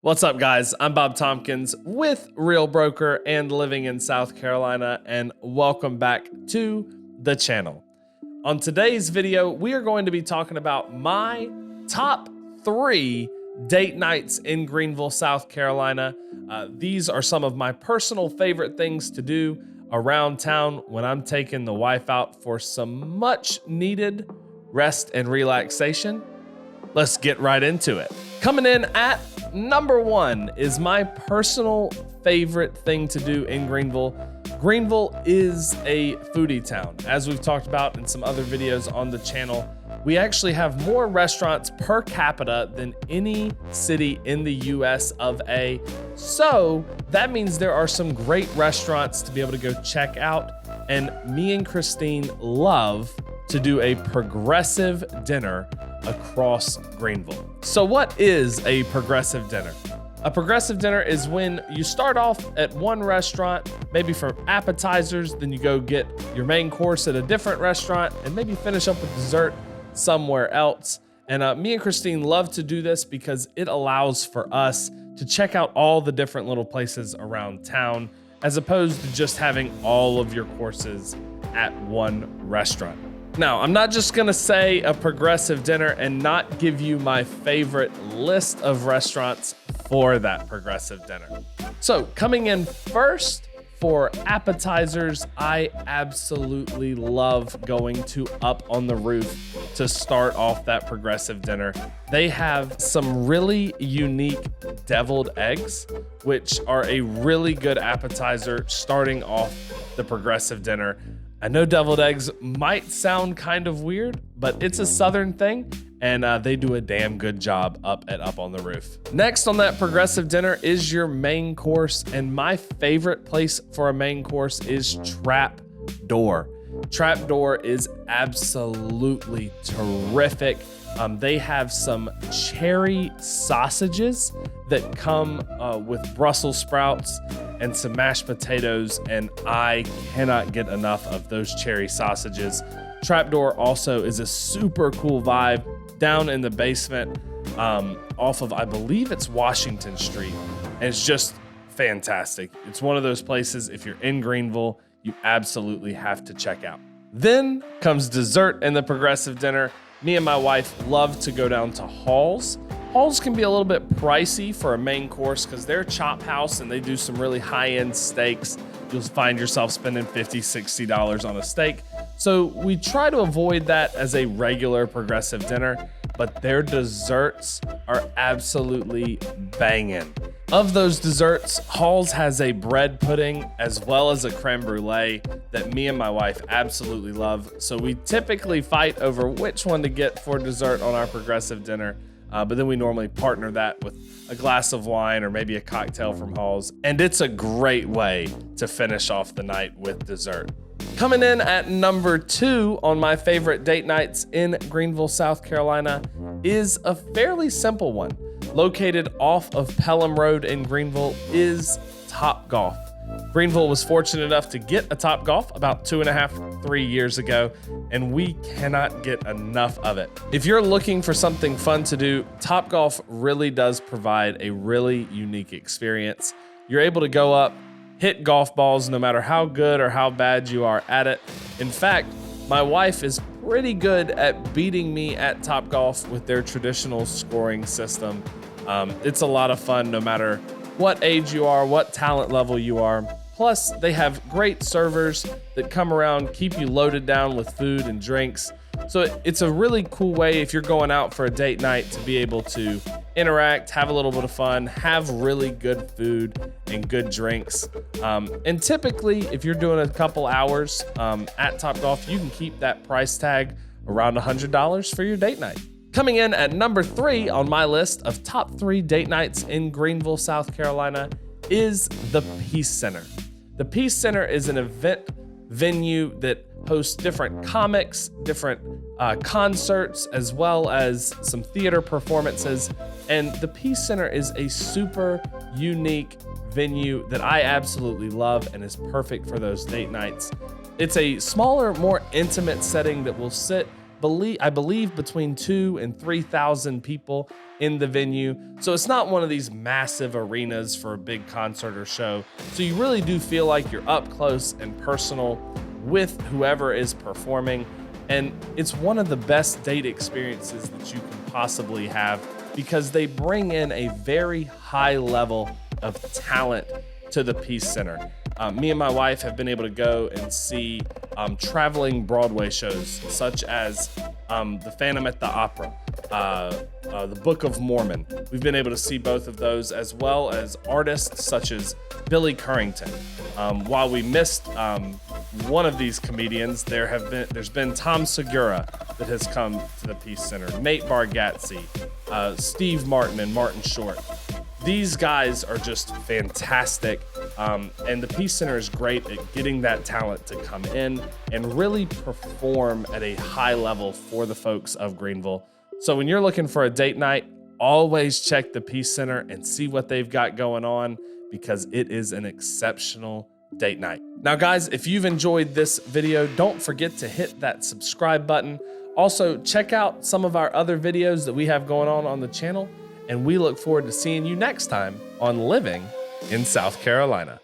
What's up, guys? I'm Bob Tompkins with Real Broker and living in South Carolina, and welcome back to the channel. On today's video, we are going to be talking about my top 3 date nights in Greenville, South Carolina. These are some of my personal favorite things to do around town when I'm taking the wife out for some much needed rest and relaxation. Let's get right into it. Coming in at number 1 is my personal favorite thing to do in Greenville. Greenville is a foodie town. As we've talked about in some other videos on the channel, we actually have more restaurants per capita than any city in the US of A. So that means there are some great restaurants to be able to go check out. And me and Christine love to do a progressive dinner across Greenville. So what is a progressive dinner? A progressive dinner is when you start off at one restaurant, maybe for appetizers, then you go get your main course at a different restaurant, and maybe finish up with dessert somewhere else. And me and Christine love to do this because it allows for us to check out all the different little places around town, as opposed to just having all of your courses at one restaurant. Now, I'm not just gonna say a progressive dinner and not give you my favorite list of restaurants for that progressive dinner. So coming in first for appetizers, I absolutely love going to Up on the Roof to start off that progressive dinner. They have some really unique deviled eggs, which are a really good appetizer starting off the progressive dinner. I know deviled eggs might sound kind of weird, but it's a Southern thing, and they do a damn good job at Up on the Roof. Next on that progressive dinner is your main course, and my favorite place for a main course is Trap Door. Trap Door is absolutely terrific. They have some cherry sausages that come with Brussels sprouts and some mashed potatoes, and I cannot get enough of those cherry sausages. Trapdoor also is a super cool vibe down in the basement off of, I believe it's Washington Street, and it's just fantastic. It's one of those places, if you're in Greenville, you absolutely have to check out. Then comes dessert and the progressive dinner. Me and my wife love to go down to Hall's. Hall's can be a little bit pricey for a main course because they're a chop house and they do some really high-end steaks. You'll find yourself spending $50, $60 on a steak. So we try to avoid that as a regular progressive dinner, but their desserts are absolutely banging. Of those desserts, Hall's has a bread pudding as well as a creme brulee that me and my wife absolutely love. So we typically fight over which one to get for dessert on our progressive dinner. But then we normally partner that with a glass of wine or maybe a cocktail from Hall's. And it's a great way to finish off the night with dessert. Coming in at number 2 on my favorite date nights in Greenville, South Carolina is a fairly simple one. Located off of Pelham Road in Greenville is Topgolf. Greenville was fortunate enough to get a Topgolf about 2.5, 3 years ago, and we cannot get enough of it. If you're looking for something fun to do, Topgolf really does provide a really unique experience. You're able to go up, hit golf balls no matter how good or how bad you are at it. In fact, my wife is pretty good at beating me at Topgolf with their traditional scoring system. It's a lot of fun no matter what age you are, what talent level you are. Plus, they have great servers that come around, keep you loaded down with food and drinks. So it's a really cool way if you're going out for a date night to be able to interact, have a little bit of fun, have really good food and good drinks. And typically, if you're doing a couple hours at Topgolf, you can keep that price tag around $100 for your date night. Coming in at number 3 on my list of top 3 date nights in Greenville, South Carolina is the Peace Center. The Peace Center is an event venue that hosts different comics, different concerts, as well as some theater performances. And the Peace Center is a super unique venue that I absolutely love and is perfect for those date nights. It's a smaller, more intimate setting that will sit I believe between 2,000 and 3,000 people in the venue. So it's not one of these massive arenas for a big concert or show. So you really do feel like you're up close and personal with whoever is performing. And it's one of the best date experiences that you can possibly have because they bring in a very high level of talent to the Peace Center. Me and my wife have been able to go and see traveling Broadway shows such as The Phantom at the Opera, The Book of Mormon. We've been able to see both of those, as well as artists such as Billy Currington. While we missed one of these comedians, there's been Tom Segura that has come to the Peace Center, Nate Bargatze, Steve Martin, and Martin Short. These guys are just fantastic, and the Peace Center is great at getting that talent to come in and really perform at a high level for the folks of Greenville. So when you're looking for a date night, always check the Peace Center and see what they've got going on, because it is an exceptional date night. Now guys, if you've enjoyed this video, don't forget to hit that subscribe button. Also, check out some of our other videos that we have going on the channel. And we look forward to seeing you next time on Living in South Carolina.